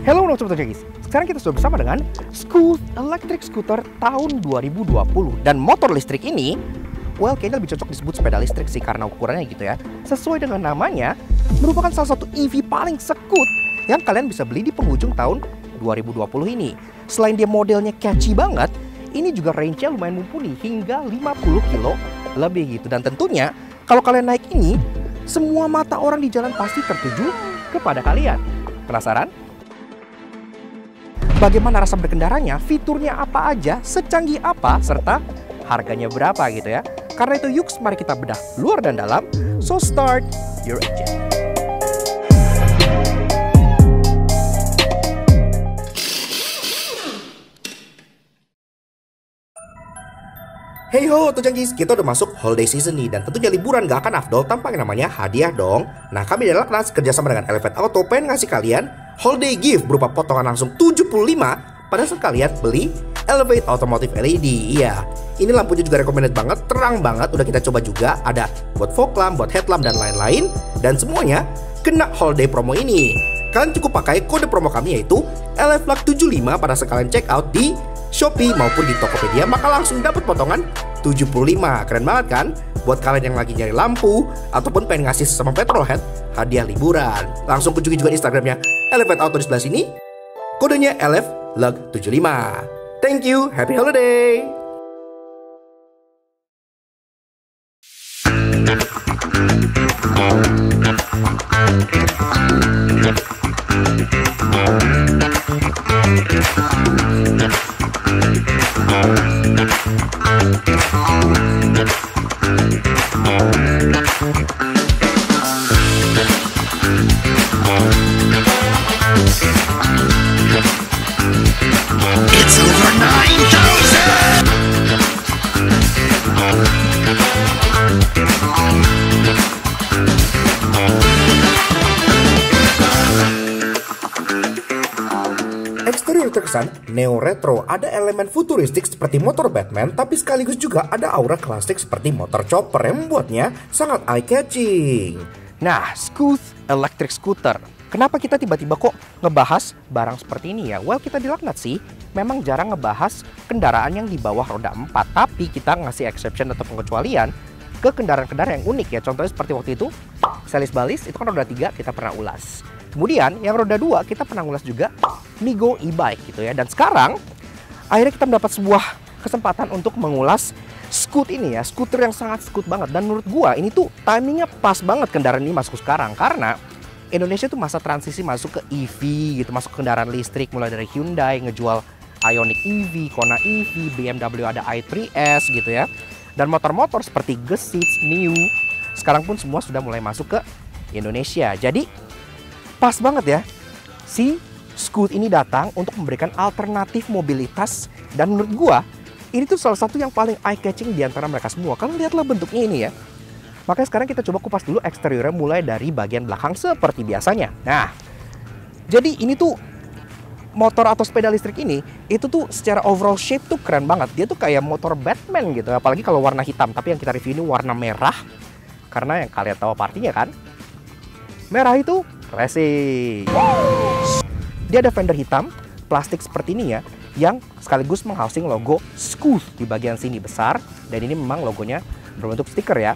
Hello Sobat Tojagis, sekarang kita sudah bersama dengan Scooth Electric Scooter tahun 2020. Dan motor listrik ini, well kayaknya lebih cocok disebut sepeda listrik sih karena ukurannya gitu ya. Sesuai dengan namanya, merupakan salah satu EV paling sekut yang kalian bisa beli di penghujung tahun 2020 ini. Selain dia modelnya catchy banget, ini juga range-nya lumayan mumpuni hingga 50 kilo lebih gitu. Dan tentunya kalau kalian naik ini, semua mata orang di jalan pasti tertuju kepada kalian. Penasaran? Bagaimana rasa berkendaranya, fiturnya apa aja, secanggih apa, serta harganya berapa gitu ya. Karena itu yuk mari kita bedah luar dan dalam. So start your engine. Hey ho, Tojagis, kita udah masuk holiday season nih. Dan tentunya liburan gak akan afdol tanpa yang namanya hadiah dong. Nah, kami dari Laknas kerjasama dengan Elevate Auto pengen ngasih kalian holiday gift berupa potongan langsung 75 pada saat kalian beli Elevate Automotive LED. Iya, ini lampunya juga recommended banget, terang banget, udah kita coba juga. Ada buat fog lamp, buat headlamp, dan lain-lain. Dan semuanya kena holiday promo ini. Kalian cukup pakai kode promo kami yaitu LFLAG75 pada saat kalian check out di Shopee maupun di Tokopedia, maka langsung dapat potongan 75. Keren banget kan? Buat kalian yang lagi nyari lampu ataupun pengen ngasih sesama petrolhead hadiah liburan. Langsung kunjungi juga Instagramnya Elevate Auto di sebelah sini. Kodenya LFLAG75. Thank you, happy holiday. It's over 9,000! Eksterior terkesan neo-retro, ada elemen futuristik seperti motor Batman, tapi sekaligus juga ada aura klasik seperti motor chopper yang membuatnya sangat eye-catching. Nah, Scooth Electric Scooter. Kenapa kita tiba-tiba kok ngebahas barang seperti ini ya? Well, kita di Laknat sih memang jarang ngebahas kendaraan yang di bawah roda 4. Tapi kita ngasih exception atau pengecualian ke kendaraan-kendaraan yang unik ya. Contohnya seperti waktu itu, Celis Balis itu kan roda 3 kita pernah ulas. Kemudian yang roda 2 kita pernah ulas juga Migo e-bike gitu ya. Dan sekarang akhirnya kita mendapat sebuah kesempatan untuk mengulas Scooth ini ya. Scooter yang sangat Scooth banget. Dan menurut gua ini tuh timingnya pas banget kendaraan ini masuk sekarang. Karena Indonesia tuh masa transisi masuk ke EV gitu, masuk kendaraan listrik mulai dari Hyundai ngejual Ioniq EV, Kona EV, BMW ada i3S gitu ya. Dan motor-motor seperti Gesit, New sekarang pun semua sudah mulai masuk ke Indonesia. Jadi pas banget ya si Scooth ini datang untuk memberikan alternatif mobilitas. Dan menurut gua ini tuh salah satu yang paling eye-catching di antara mereka semua. Kalian lihatlah bentuknya ini ya. Makanya sekarang kita coba kupas dulu eksteriornya mulai dari bagian belakang seperti biasanya. Nah, jadi ini tuh motor atau sepeda listrik ini, itu tuh secara overall shape tuh keren banget. Dia tuh kayak motor Batman gitu, apalagi kalau warna hitam. Tapi yang kita review ini warna merah, karena yang kalian tahu apa artinya kan? Merah itu racing. Dia ada fender hitam, plastik seperti ini ya, yang sekaligus menghousing logo Scooth di bagian sini besar. Dan ini memang logonya berbentuk stiker ya.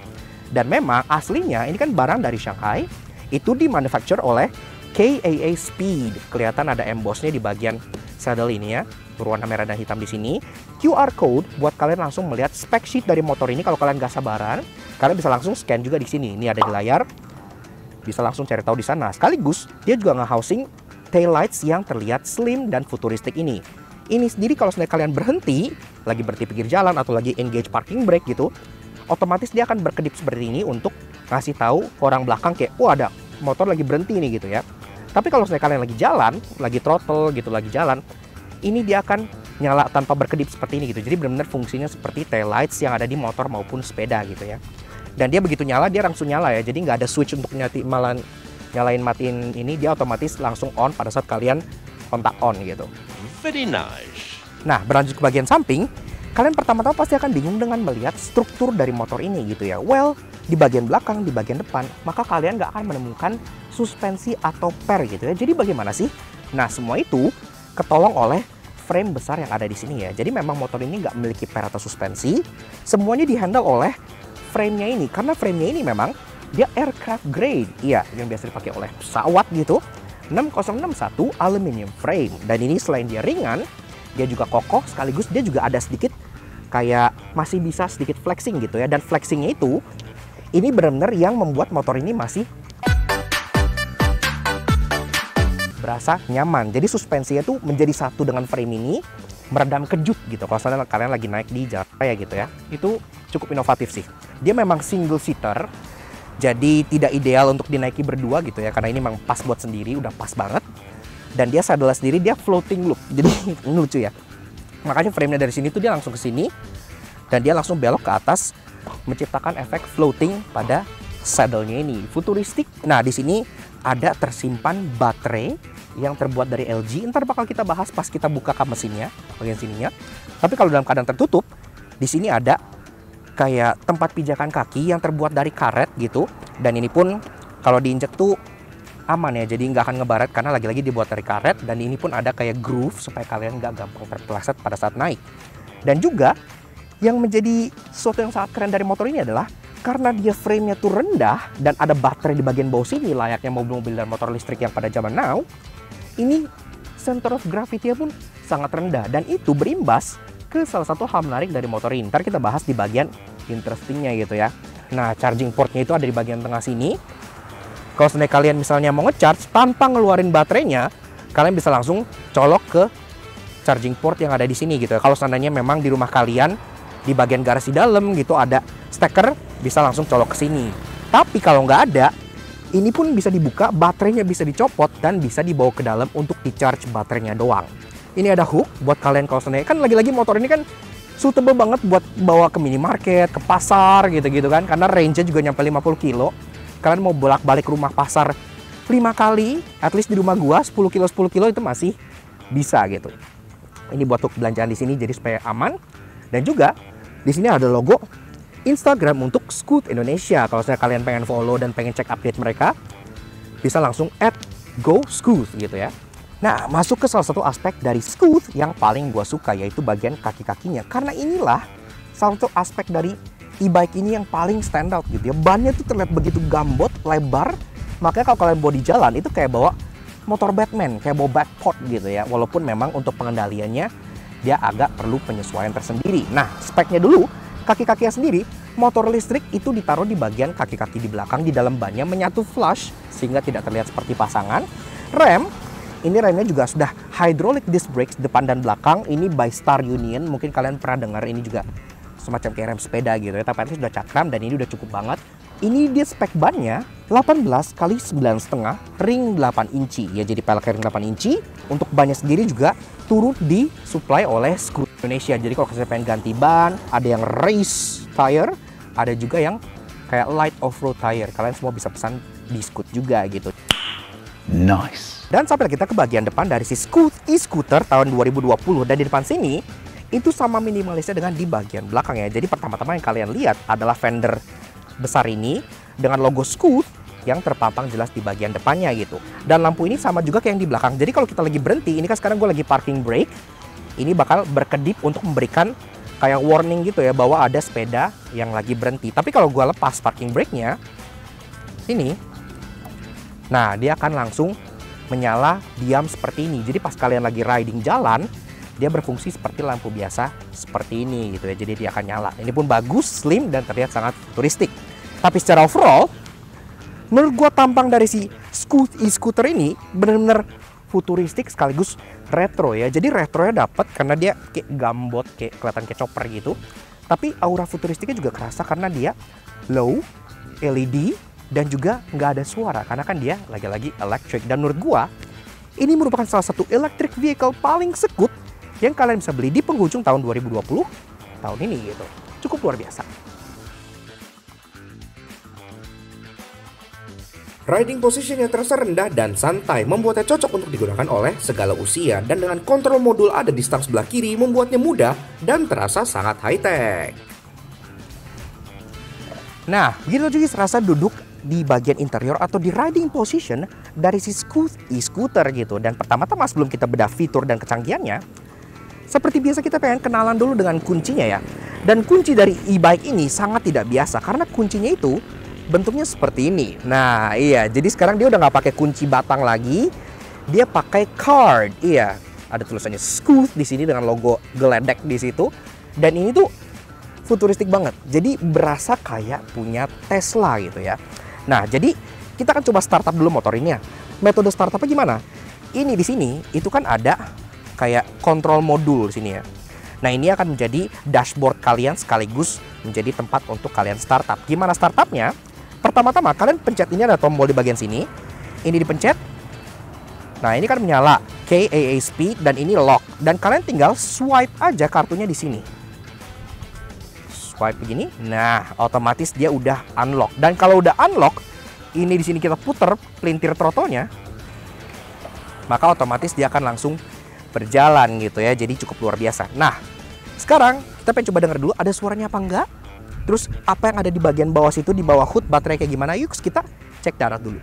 Dan memang aslinya ini kan barang dari Shanghai, itu dimanufacture oleh KAA Speed. Kelihatan ada embossnya di bagian saddle ini ya, berwarna merah dan hitam di sini. QR code buat kalian langsung melihat spec sheet dari motor ini. Kalau kalian gak sabaran, kalian bisa langsung scan juga di sini. Ini ada di layar, bisa langsung cari tahu di sana. Sekaligus dia juga nge-housing tail lights yang terlihat slim dan futuristik ini. Ini sendiri kalau misalnya kalian berhenti, lagi berhenti pinggir jalan atau lagi engage parking brake gitu, otomatis dia akan berkedip seperti ini untuk ngasih tahu orang belakang kayak, oh ada motor lagi berhenti nih gitu ya. Tapi kalau misalnya kalian lagi jalan, lagi throttle gitu, lagi jalan, ini dia akan nyala tanpa berkedip seperti ini gitu. Jadi benar-benar fungsinya seperti tail lights yang ada di motor maupun sepeda gitu ya. Dan dia begitu nyala, dia langsung nyala ya. Jadi nggak ada switch untuk nyalain matiin ini, dia otomatis langsung on pada saat kalian kontak on gitu. Very nice. Nah, berlanjut ke bagian samping, kalian pertama-tama pasti akan bingung dengan melihat struktur dari motor ini gitu ya. Well, di bagian belakang, di bagian depan, maka kalian nggak akan menemukan suspensi atau per gitu ya. Jadi bagaimana sih Nah, semua itu ketolong oleh frame besar yang ada di sini ya. Jadi memang motor ini nggak memiliki per atau suspensi, semuanya dihandle oleh frame-nya ini. Karena frame-nya ini memang dia aircraft grade, iya, yang biasa dipakai oleh pesawat gitu. 6061 aluminium frame, dan ini selain dia ringan, dia juga kokoh, sekaligus dia juga ada sedikit kayak masih bisa sedikit flexing gitu ya. Dan flexingnya itu ini benar-benar yang membuat motor ini masih berasa nyaman. Jadi suspensinya tuh menjadi satu dengan frame ini, meredam kejut gitu. Kalau misalnya kalian lagi naik di jalan raya gitu ya, itu cukup inovatif sih. Dia memang single seater, jadi tidak ideal untuk dinaiki berdua gitu ya, karena ini memang pas buat sendiri, udah pas banget. Dan dia saddle sendiri dia floating loop, jadi ini lucu ya. Makanya frame-nya dari sini tuh dia langsung ke sini, dan dia langsung belok ke atas, menciptakan efek floating pada saddle-nya ini. Futuristik. Nah, di sini ada tersimpan baterai yang terbuat dari LG. Ntar bakal kita bahas pas kita buka kap mesinnya, bagian sininya. Tapi kalau dalam keadaan tertutup, di sini ada kayak tempat pijakan kaki yang terbuat dari karet gitu. Dan ini pun kalau diinjek tuh aman ya, jadi nggak akan ngebaret karena lagi-lagi dibuat dari karet. Dan ini pun ada kayak groove supaya kalian nggak gampang terpeleset pada saat naik. Dan juga yang menjadi sesuatu yang sangat keren dari motor ini adalah karena dia frame-nya tuh rendah dan ada baterai di bagian bawah sini layaknya mobil-mobil dan motor listrik yang pada zaman now, ini center of gravity-nya pun sangat rendah, dan itu berimbas ke salah satu hal menarik dari motor ini. Ntar kita bahas di bagian interestingnya gitu ya. Nah, charging portnya itu ada di bagian tengah sini. Kalau seandainya kalian misalnya mau ngecharge tanpa ngeluarin baterainya, kalian bisa langsung colok ke charging port yang ada di sini gitu ya. Kalau seandainya memang di rumah kalian di bagian garasi dalam gitu ada steker, bisa langsung colok ke sini. Tapi kalau nggak ada, ini pun bisa dibuka, baterainya bisa dicopot dan bisa dibawa ke dalam untuk di-charge baterainya doang. Ini ada hook buat kalian kalau seandainya, kan lagi-lagi motor ini kan suitable banget buat bawa ke minimarket, ke pasar gitu-gitu kan, karena range-nya juga nyampe 50 kilo. Kalian mau bolak-balik rumah pasar 5 kali, at least di rumah gua 10 kilo itu masih bisa gitu. Ini buat hook belanjaan di sini jadi supaya aman. Dan juga di sini ada logo Instagram untuk Scoot Indonesia. Kalau saya kalian pengen follow dan pengen cek update mereka, bisa langsung @GoScoot gitu ya. Nah, masuk ke salah satu aspek dari Scoot yang paling gua suka, yaitu bagian kaki-kakinya. Karena inilah salah satu aspek dari e-bike ini yang paling stand out gitu ya. Bannya tuh terlihat begitu gambot, lebar. Makanya kalau kalian bawa di jalan itu kayak bawa motor Batman, kayak bawa backport gitu ya. Walaupun memang untuk pengendaliannya dia agak perlu penyesuaian tersendiri. Nah, speknya dulu, kaki-kakinya sendiri, motor listrik itu ditaruh di bagian kaki-kaki di belakang, di dalam bannya menyatu flush sehingga tidak terlihat seperti pasangan. Rem, ini remnya juga sudah hydraulic disc brakes depan dan belakang. Ini by Star Union, mungkin kalian pernah dengar, ini juga semacam kayak rem sepeda gitu ya, tapi ini sudah cakram dan ini udah cukup banget. Ini dia spek bannya 18 kali 9,5 ring 8 inci ya, jadi pelek ring 8 inci. Untuk bannya sendiri juga turut disuplai oleh Scoot Indonesia. Jadi kalau kalian pengen ganti ban, ada yang race tire, ada juga yang kayak light off-road tire. Kalian semua bisa pesan di Scoot juga gitu. Nice. Dan sampai kita ke bagian depan dari si Scoot e-scooter tahun 2020, dan di depan sini itu sama minimalisnya dengan di bagian belakang ya. Jadi pertama-tama yang kalian lihat adalah fender besar ini dengan logo Scoot yang terpampang jelas di bagian depannya gitu. Dan lampu ini sama juga kayak yang di belakang. Jadi kalau kita lagi berhenti, ini kan sekarang gue lagi parking brake, ini bakal berkedip untuk memberikan kayak warning gitu ya bahwa ada sepeda yang lagi berhenti. Tapi kalau gue lepas parking brake-nya, ini, nah dia akan langsung menyala diam seperti ini. Jadi pas kalian lagi riding jalan, dia berfungsi seperti lampu biasa seperti ini gitu ya. Jadi dia akan nyala. Ini pun bagus, slim, dan terlihat sangat futuristik. Tapi secara overall, menurut gua tampang dari si Scoot e-scooter ini benar-benar futuristik sekaligus retro ya. Jadi retronya dapat karena dia kayak gambot, kayak kelihatan kayak chopper gitu. Tapi aura futuristiknya juga kerasa karena dia low, LED, dan juga nggak ada suara karena kan dia lagi-lagi electric. Dan menurut gua ini merupakan salah satu electric vehicle paling sekut yang kalian bisa beli di penghujung tahun 2020 tahun ini gitu. Cukup luar biasa. Riding position yang terasa rendah dan santai membuatnya cocok untuk digunakan oleh segala usia, dan dengan kontrol modul ada di stang sebelah kiri membuatnya mudah dan terasa sangat high-tech. Nah, begitu juga serasa duduk di bagian interior atau di riding position dari si e-scooter gitu. Dan pertama-tama sebelum kita bedah fitur dan kecanggihannya, seperti biasa kita pengen kenalan dulu dengan kuncinya ya. Dan kunci dari e-bike ini sangat tidak biasa karena kuncinya itu bentuknya seperti ini. Nah iya, jadi sekarang dia udah nggak pakai kunci batang lagi, dia pakai card. Iya, ada tulisannya Scooth di sini dengan logo geledek di situ. Dan ini tuh futuristik banget. Jadi berasa kayak punya Tesla gitu ya. Nah, jadi kita akan coba startup dulu motor ini ya. Metode startupnya gimana? Ini di sini itu kan ada kayak kontrol modul di sini ya. Nah, ini akan menjadi dashboard kalian sekaligus menjadi tempat untuk kalian startup. Gimana startupnya? Pertama-tama kalian pencet, ini ada tombol di bagian sini. Ini dipencet. Nah, ini kan menyala KAA speed dan ini lock. Dan kalian tinggal swipe aja kartunya di sini. Swipe begini. Nah, otomatis dia udah unlock. Dan kalau udah unlock, ini di sini kita puter pelintir throttle-nya, maka otomatis dia akan langsung berjalan gitu ya. Jadi cukup luar biasa. Nah, sekarang kita pengen coba denger dulu ada suaranya apa enggak. Terus apa yang ada di bagian bawah situ, di bawah hood baterai kayak gimana. Yuk kita cek darat dulu.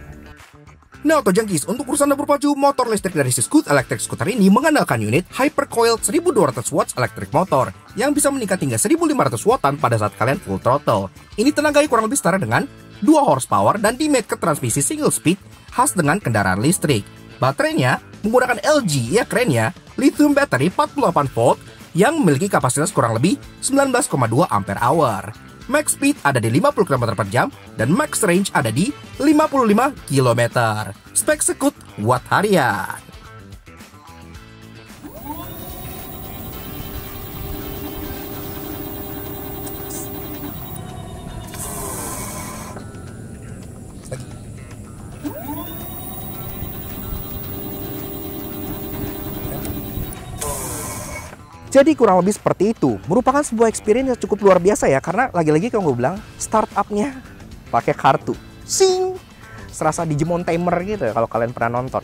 Nah, Auto Junkies, untuk urusan dapur pacu, motor listrik dari si Scooth Electric Scooter ini mengandalkan unit Hypercoiled 1200 watts electric motor yang bisa meningkat hingga 1500 wattan pada saat kalian full throttle. Ini tenaganya kurang lebih setara dengan 2 horsepower dan dimate ke transmisi single speed khas dengan kendaraan listrik. Baterainya menggunakan LG, ya keren ya, lithium battery 48 volt yang memiliki kapasitas kurang lebih 19,2 ampere hour. Max speed ada di 50 km per jam dan max range ada di 55 km. Spek Scooth watt harian. Jadi kurang lebih seperti itu. Merupakan sebuah experience yang cukup luar biasa ya. Karena lagi-lagi kalau gue bilang, startupnya pakai kartu. Sing! Serasa Digimon Tamer gitu ya kalau kalian pernah nonton.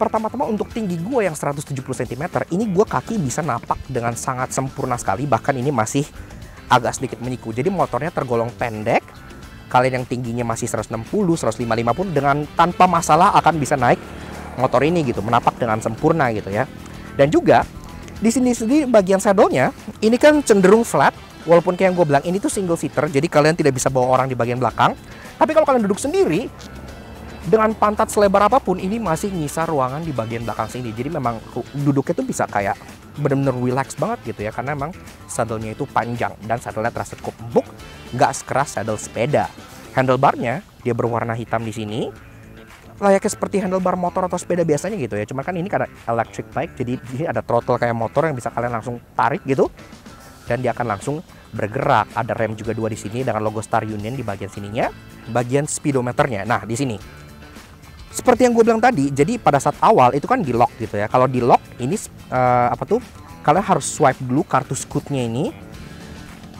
Pertama-tama untuk tinggi gue yang 170 cm, ini gue kaki bisa napak dengan sangat sempurna sekali. Bahkan ini masih agak sedikit menyiku. Jadi motornya tergolong pendek. Kalian yang tingginya masih 160, 155 pun dengan tanpa masalah akan bisa naik motor ini gitu, menapak dengan sempurna gitu ya. Dan juga di sini bagian saddle-nya ini kan cenderung flat, walaupun kayak yang gue bilang ini tuh single seater, jadi kalian tidak bisa bawa orang di bagian belakang. Tapi kalau kalian duduk sendiri dengan pantat selebar apapun, ini masih nyisa ruangan di bagian belakang sini. Jadi memang duduknya tuh bisa kayak bener-bener relax banget gitu ya, karena memang saddle-nya itu panjang dan saddle-nya terasa cukup empuk, nggak sekeras saddle sepeda. Handlebarnya dia berwarna hitam di sini, layaknya seperti handlebar motor atau sepeda biasanya gitu ya. Cuma kan ini karena electric bike, jadi ini ada throttle kayak motor yang bisa kalian langsung tarik gitu, dan dia akan langsung bergerak. Ada rem juga dua di sini dengan logo Star Union di bagian sininya. Bagian speedometernya, nah di sini. Seperti yang gue bilang tadi, jadi pada saat awal itu kan di lock gitu ya. Kalau di lock ini kalian harus swipe dulu kartu Scooth-nya ini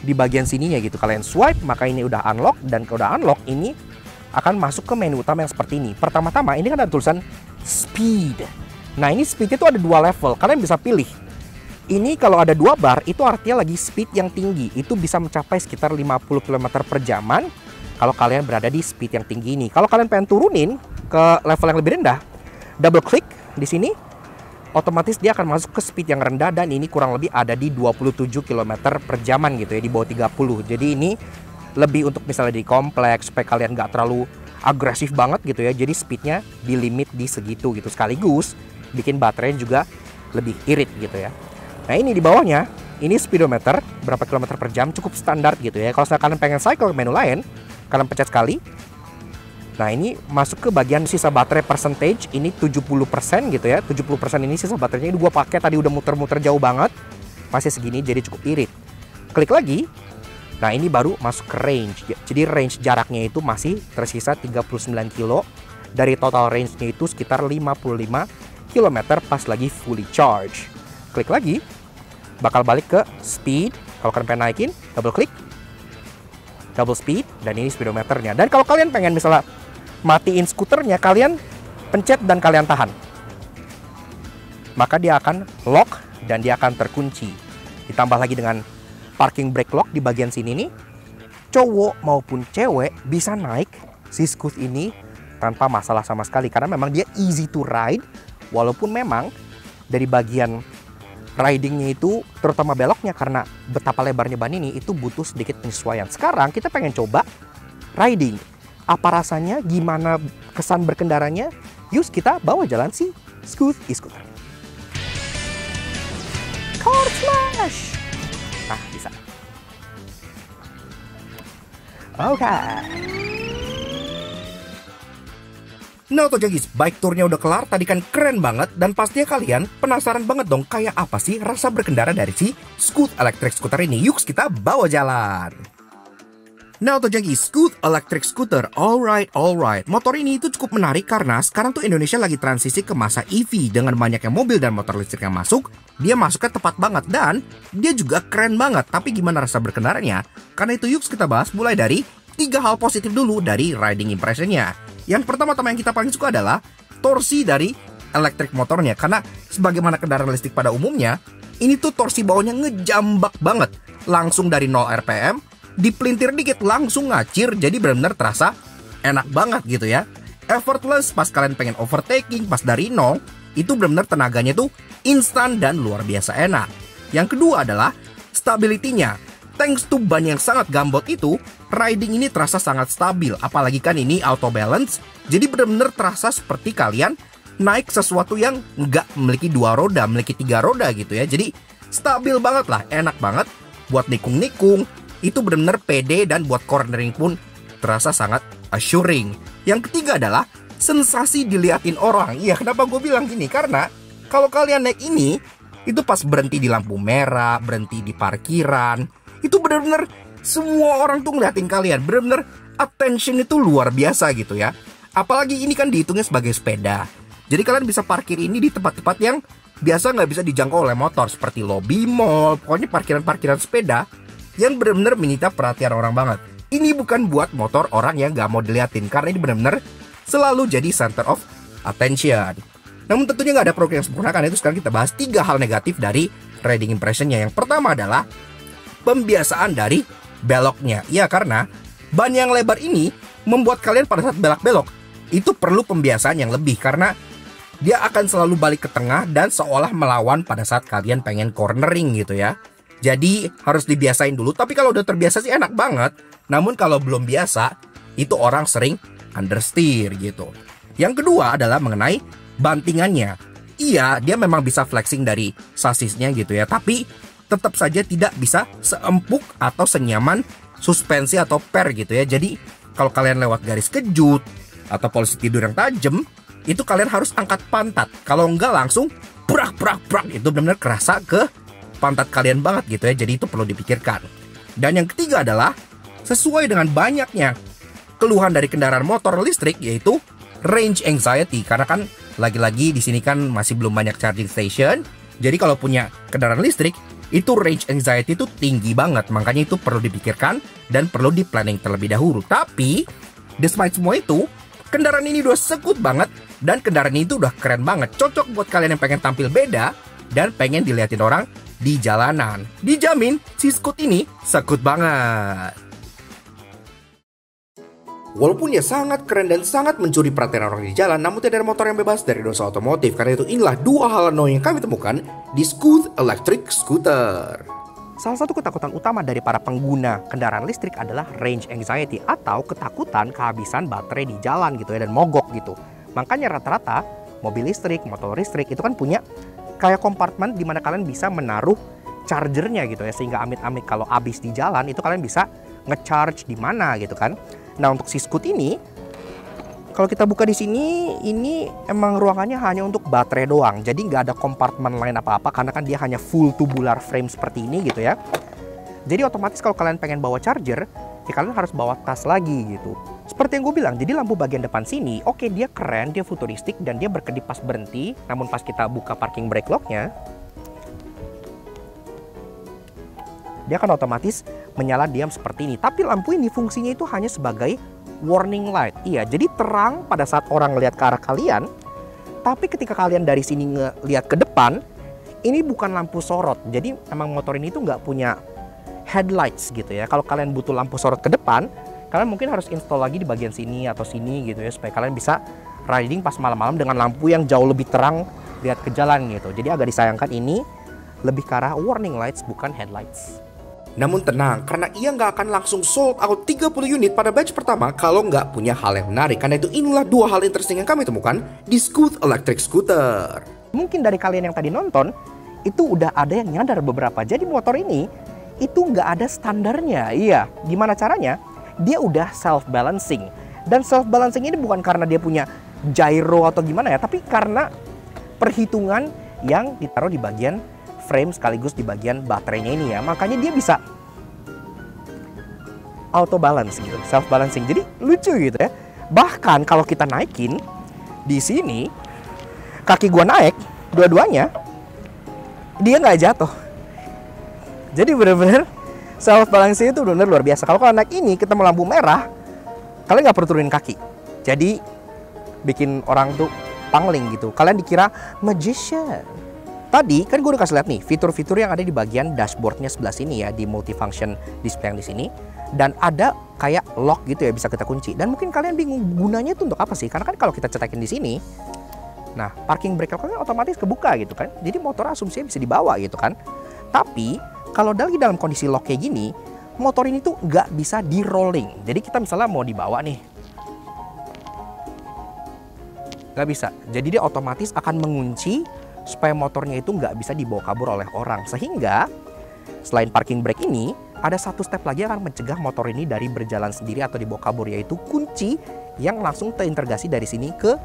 di bagian sininya gitu. Kalian swipe, maka ini udah unlock, dan kalau udah unlock ini akan masuk ke menu utama yang seperti ini. Pertama-tama ini kan ada tulisan speed. Nah, ini speednya itu ada 2 level. Kalian bisa pilih. Ini kalau ada 2 bar itu artinya lagi speed yang tinggi. Itu bisa mencapai sekitar 50 km per jaman kalau kalian berada di speed yang tinggi ini. Kalau kalian pengen turunin ke level yang lebih rendah, double klik di sini, otomatis dia akan masuk ke speed yang rendah, dan ini kurang lebih ada di 27 km per jaman gitu ya, di bawah 30. Jadi ini lebih untuk misalnya di kompleks supaya kalian nggak terlalu agresif banget gitu ya. Jadi speednya di limit di segitu gitu, sekaligus bikin baterai juga lebih irit gitu ya. Nah, ini di bawahnya ini speedometer berapa kilometer per jam, cukup standar gitu ya. Kalau kalian pengen cycle ke menu lain, kalian pencet sekali. Nah, ini masuk ke bagian sisa baterai percentage, ini 70% gitu ya. 70% ini sisa baterainya, ini gua pakai tadi udah muter-muter jauh banget. Masih segini, jadi cukup irit. Klik lagi. Nah, ini baru masuk ke range. Jadi range jaraknya itu masih tersisa 39 kilo. Dari total range-nya itu sekitar 55 km pas lagi fully charge. Klik lagi. Bakal balik ke speed. Kalau kalian pengen naikin, double klik. Double speed, dan ini speedometernya. Dan kalau kalian pengen misalnya matiin skuternya, kalian pencet dan kalian tahan, maka dia akan lock dan dia akan terkunci. Ditambah lagi dengan parking brake lock di bagian sini nih, cowok maupun cewek bisa naik si Scoot ini tanpa masalah sama sekali. Karena memang dia easy to ride, walaupun memang dari bagian ridingnya itu, terutama beloknya, karena betapa lebarnya ban ini, itu butuh sedikit penyesuaian. Sekarang kita pengen coba riding. Apa rasanya, gimana kesan berkendaranya? Yuk kita bawa jalan si Scoot e-scooter. Car Slash! Nah, bisa. Oke. Nah tuh guys, bike tournya udah kelar, tadi kan keren banget. Dan pastinya kalian penasaran banget dong kayak apa sih rasa berkendara dari si Scoot electric scooter ini. Yuk kita bawa jalan. Nah tuh guys, Scoot electric scooter, alright. Motor ini itu cukup menarik karena sekarang tuh Indonesia lagi transisi ke masa EV. Dengan banyaknya mobil dan motor listrik yang masuk, dia masuknya tepat banget dan dia juga keren banget. Tapi gimana rasa berkendaranya? Karena itu yuk kita bahas mulai dari 3 hal positif dulu dari riding impressionnya. Yang pertama-tama yang kita paling suka adalah torsi dari elektrik motornya. Karena sebagaimana kendaraan listrik pada umumnya, ini tuh torsi bawahnya ngejambak banget. Langsung dari 0 RPM, dipelintir dikit langsung ngacir. Jadi benar-benar terasa enak banget gitu ya. Effortless pas kalian pengen overtaking, pas dari 0, itu benar-benar tenaganya tuh instan dan luar biasa enak. Yang kedua adalah stability-nya. Thanks to ban yang sangat gambot itu, riding ini terasa sangat stabil. Apalagi kan ini auto balance, jadi benar-benar terasa seperti kalian naik sesuatu yang nggak memiliki 2 roda, memiliki 3 roda gitu ya. Jadi stabil banget lah, enak banget. Buat nikung-nikung, itu benar-benar pede, dan buat cornering pun terasa sangat assuring. Yang ketiga adalah sensasi diliatin orang. Iya, kenapa gue bilang gini? Karena kalau kalian naik ini, itu pas berhenti di lampu merah, berhenti di parkiran, itu benar-benar semua orang tuh ngeliatin kalian. Benar-benar attention itu luar biasa gitu ya. Apalagi ini kan dihitungnya sebagai sepeda. Jadi kalian bisa parkir ini di tempat-tempat yang biasa nggak bisa dijangkau oleh motor. Seperti lobby mall, pokoknya parkiran-parkiran sepeda yang benar-benar menyita perhatian orang banget. Ini bukan buat motor orang yang nggak mau diliatin. Karena ini benar-benar selalu jadi center of attention. Namun tentunya nggak ada program yang sempurna. Karena itu sekarang kita bahas 3 hal negatif dari riding impressionnya. Yang pertama adalah pembiasaan dari beloknya. Ya, karena ban yang lebar ini membuat kalian pada saat belok-belok itu perlu pembiasaan yang lebih. Karena dia akan selalu balik ke tengah dan seolah melawan pada saat kalian pengen cornering gitu ya. Jadi harus dibiasain dulu. Tapi kalau udah terbiasa sih enak banget. Namun kalau belum biasa, itu orang sering understeer gitu. Yang kedua adalah mengenai bantingannya. Iya, dia memang bisa flexing dari sasisnya gitu ya. Tapi tetap saja tidak bisa seempuk atau senyaman suspensi atau per gitu ya. Jadi kalau kalian lewat garis kejut atau polisi tidur yang tajam, itu kalian harus angkat pantat. Kalau enggak langsung prak. Itu benar-benar kerasa ke pantat kalian banget gitu ya. Jadi itu perlu dipikirkan. Dan yang ketiga adalah sesuai dengan banyaknya keluhan dari kendaraan motor listrik, yaitu range anxiety. Karena kan lagi-lagi di sini kan masih belum banyak charging station. Jadi kalau punya kendaraan listrik, itu range anxiety itu tinggi banget. Makanya itu perlu dipikirkan dan perlu di planning terlebih dahulu. Tapi despite semua itu, kendaraan ini udah sekut banget. Dan kendaraan ini tuh udah keren banget. Cocok buat kalian yang pengen tampil beda dan pengen dilihatin orang di jalanan. Dijamin si Scoot ini sekut banget. Walaupun ya sangat keren dan sangat mencuri perhatian orang di jalan, namun tidak ada motor yang bebas dari dosa otomotif. Karena itu inilah 2 hal annoying yang kami temukan di Scoot electric scooter. Salah satu ketakutan utama dari para pengguna kendaraan listrik adalah range anxiety atau ketakutan kehabisan baterai di jalan gitu ya, dan mogok gitu. Makanya rata-rata mobil listrik, motor listrik itu kan punya kayak kompartemen di mana kalian bisa menaruh chargernya gitu ya, sehingga amit-amit kalau habis di jalan itu kalian bisa ngecharge di mana gitu kan. Nah, untuk si Scoot ini, kalau kita buka di sini, ini emang ruangannya hanya untuk baterai doang. Jadi nggak ada kompartemen lain apa-apa karena kan dia hanya full tubular frame seperti ini gitu ya. Jadi otomatis kalau kalian pengen bawa charger, ya kalian harus bawa tas lagi gitu. Seperti yang gue bilang, jadi lampu bagian depan sini, oke, dia keren, dia futuristik dan dia berkedip pas berhenti. Namun pas kita buka parking brake lock-nya, dia akan otomatis menyala diam seperti ini. Tapi lampu ini fungsinya itu hanya sebagai warning light. Iya, jadi terang pada saat orang ngelihat ke arah kalian. Tapi ketika kalian dari sini ngelihat ke depan, Ini bukan lampu sorot, jadi emang motor ini tuh nggak punya headlights gitu ya. Kalau kalian butuh lampu sorot ke depan, kalian mungkin harus install lagi di bagian sini atau sini gitu ya, supaya kalian bisa riding pas malam-malam dengan lampu yang jauh lebih terang lihat ke jalan gitu. Jadi agak disayangkan ini lebih ke arah warning lights bukan headlights. Namun tenang, karena ia nggak akan langsung sold out 30 unit pada batch pertama kalau nggak punya hal yang menarik. Karena itu inilah dua hal interesting yang kami temukan di Scoot Electric Scooter. Mungkin dari kalian yang tadi nonton, itu udah ada yang nyadar beberapa. Jadi motor ini, itu nggak ada standarnya. Iya, gimana caranya? Dia udah self-balancing. Dan self-balancing ini bukan karena dia punya gyro atau gimana ya, tapi karena perhitungan yang ditaruh di bagian frame sekaligus di bagian baterainya ini ya. Makanya dia bisa auto balance gitu, self balancing. Jadi lucu gitu ya. Bahkan kalau kita naikin di sini, kaki gua naik dua-duanya, dia nggak jatuh. Jadi bener-bener self balancing itu benar-benar luar biasa. Kalau naik ini ketemu lampu merah, kalian nggak perlu turunin kaki. Jadi bikin orang tuh pangling gitu. Kalian dikira magician. Tadi kan gue udah kasih lihat nih fitur-fitur yang ada di bagian dashboardnya sebelah sini ya, di multifunction display yang di sini. Dan ada kayak lock gitu ya, bisa kita kunci. Dan mungkin kalian bingung gunanya itu untuk apa sih? Karena kan kalau kita cetekin di sini, nah parking brake kan otomatis kebuka gitu kan. Jadi motor asumsinya bisa dibawa gitu kan. Tapi kalau dalam kondisi lock kayak gini, motor ini tuh nggak bisa di rolling. Jadi kita misalnya mau dibawa nih, nggak bisa. Jadi dia otomatis akan mengunci supaya motornya itu nggak bisa dibawa kabur oleh orang. Sehingga selain parking brake ini, ada satu step lagi yang akan mencegah motor ini dari berjalan sendiri atau dibawa kabur, yaitu kunci yang langsung terintegrasi dari sini ke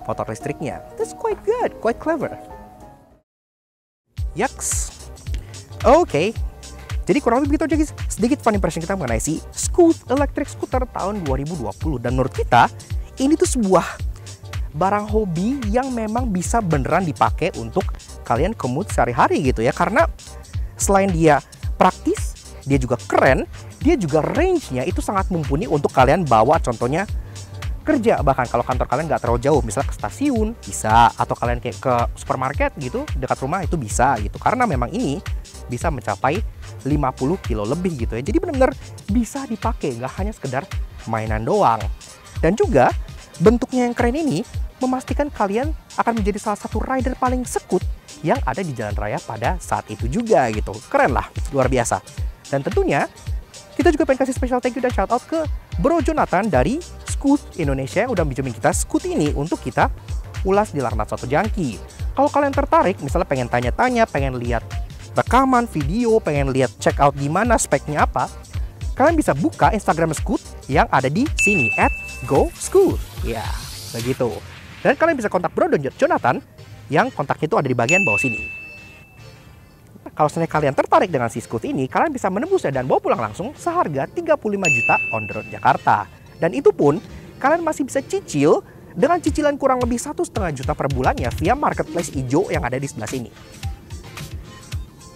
motor listriknya. That's quite good, quite clever. Yaks. Oke. Jadi kurang lebih begitu aja guys, sedikit fun impression kita mengenai si Scoot Electric Scooter tahun 2020. Dan menurut kita, ini tuh sebuah barang hobi yang memang bisa beneran dipakai untuk kalian commute sehari-hari gitu ya. Karena selain dia praktis, dia juga keren, dia juga range-nya itu sangat mumpuni untuk kalian bawa contohnya kerja. Bahkan kalau kantor kalian nggak terlalu jauh, misalnya ke stasiun bisa, atau kalian kayak ke supermarket gitu dekat rumah itu bisa gitu. Karena memang ini bisa mencapai 50 kilo lebih gitu ya. Jadi benar-benar bisa dipakai, nggak hanya sekedar mainan doang. Dan juga bentuknya yang keren ini memastikan kalian akan menjadi salah satu rider paling sekut yang ada di jalan raya pada saat itu juga gitu. Keren lah, luar biasa. Dan tentunya kita juga pengen kasih special thank you dan shout out ke Bro Jonathan dari Scoot Indonesia yang udah minjemin kita Scoot ini untuk kita ulas di Larnat Soto Jangki. Kalau kalian tertarik, misalnya pengen tanya-tanya, pengen lihat rekaman video, pengen lihat check out gimana, speknya apa, kalian bisa buka Instagram Scoot yang ada di sini @GoScoot. Ya, begitu. Dan kalian bisa kontak Bro Jonathan yang kontaknya itu ada di bagian bawah sini. Kalau seandainya kalian tertarik dengan si Scoot ini, kalian bisa menembusnya dan bawa pulang langsung seharga 35 juta on the road Jakarta. Dan itu pun kalian masih bisa cicil dengan cicilan kurang lebih 1,5 juta per bulannya via marketplace hijau yang ada di sebelah sini.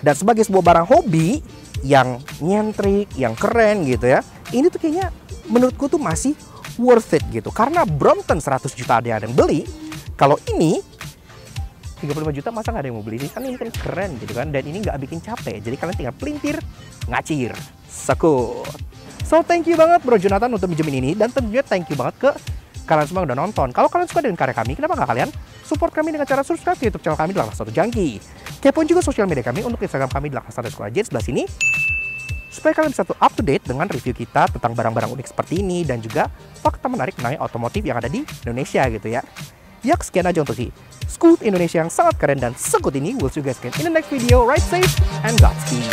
Dan sebagai sebuah barang hobi yang nyentrik, yang keren gitu ya, ini tuh kayaknya menurutku tuh masih worth it gitu. Karena Brompton 100 juta ada yang beli, kalau ini 35 juta masa nggak ada yang mau beli sih? Kan ini kan keren gitu kan, dan ini nggak bikin capek. Jadi kalian tinggal pelintir, ngacir, sekut. So thank you banget Bro Jonathan untuk minjemin ini, dan tentunya thank you banget ke kalian semua yang udah nonton. Kalau kalian suka dengan karya kami, kenapa nggak kalian support kami dengan cara subscribe ke YouTube channel kami di Larnat Soto Jangki. Kepoin juga sosial media kami untuk Instagram kami di Larnat_J sebelah sini, supaya kalian bisa up to date dengan review kita tentang barang-barang unik seperti ini dan juga fakta menarik mengenai otomotif yang ada di Indonesia gitu ya. Ya, sekian aja untuk si Scoot Indonesia yang sangat keren dan sekut ini. We'll see you guys again in the next video. Ride safe and Godspeed.